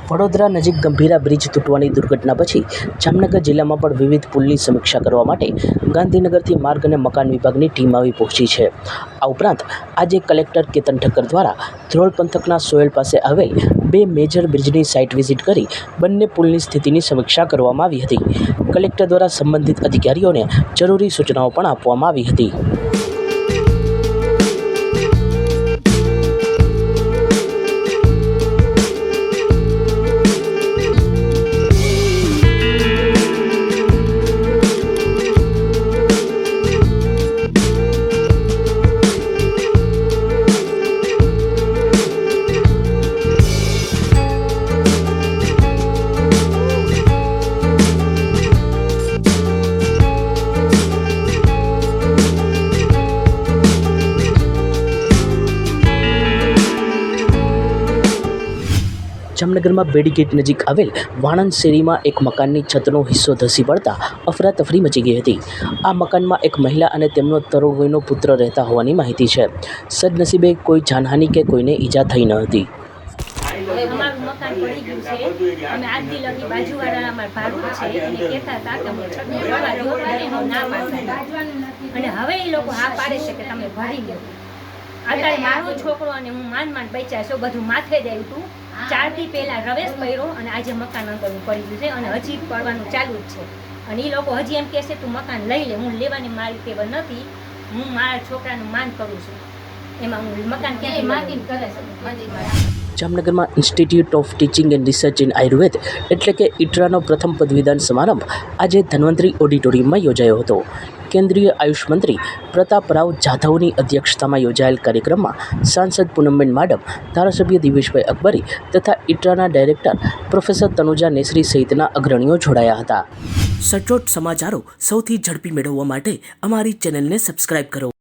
વડોદરા નજીક ગંભીરા બ્રિજ તૂટવાની દુર્ઘટના પછી જામનગર જિલ્લામાં પણ વિવિધ પુલની સમીક્ષા કરવા માટે ગાંધીનગરથી માર્ગ અને મકાન વિભાગની ટીમ આવી પહોંચી છે. આ ઉપરાંત આજે કલેક્ટર કેતન ઠક્કર દ્વારા ધ્રોલ પંથકના સોયલ પાસે આવેલ 2 મેજર બ્રિજની સાઇટ વિઝિટ કરી બંને પુલની સ્થિતિની સમીક્ષા કરવામાં આવી હતી. કલેક્ટર દ્વારા સંબંધિત અધિકારીઓને જરૂરી સૂચનાઓ પણ આપવામાં આવી હતી. જામનગરમાં બેડીગેટ નજીક આવેલ વાણંદ શેરીમાં એક મકાનની છતનો હિસ્સો ધસી પડતા અફરાતફરી મચી ગઈ હતી. આ મકાનમાં એક મહિલા અને તેમનો તરુણ વયનો પુત્ર રહેતા હોવાની માહિતી છે. સદનસીબે કોઈ જાનહાનિ કે કોઈને ઈજા થઈ ન હતી. અમારું મકાન પડી ગયું છે. અમે આજ દી લગી બાજુવાળા અમારા ભાડું છે એને કહેતા હતા કે અમે છતને ભરવા દો અને હું ના પાડતા અને હવે એ લોકો હા પાડે છે કે તમે ભરી લો. અત્યારે મારો છોકરો અને હું માંડ બચ્યા છો બધું માથે જ આવ્યું હતું. 4 દી પહેલા રવેશ પડ્યો અને આજે મકાન અંદરનું પડી ગયું છે અને હજી પડવાનું ચાલુ જ છે. અને એ લોકો હજી એમ કહેશે તું મકાન લઈ લે. હું લેવાની મારી ટેબલ નથી. હું મારા છોકરાનું માન કરું છું. એમાં હું મકાન ક્યાંથી માગીને કરે છે. જામનગરમાં institute of teaching and research in Ayurveda એટલે કે ઇટરાનો પ્રથમ પદવીદાન સમારંભ આજે ધન્વંતરી ઓડિટોરિયમમાં યોજાયો હતો. કેન્દ્રીય આયુષ મંત્રી પ્રતાપરાવ જાધવની અધ્યક્ષતામાં યોજાયેલ કાર્યક્રમમાં સાંસદ પૂનમબેન માડમ, ધારાસભ્ય દિવેશભાઈ અકબરી તથા ઇટરાના ડાયરેક્ટર પ્રોફેસર તનુજા નેસરી સહિતના અગ્રણીઓ જોડાયા હતા. સચોટ સમાચારો સૌથી ઝડપી મેળવવા માટે અમારી ચેનલને સબસ્ક્રાઇબ કરો.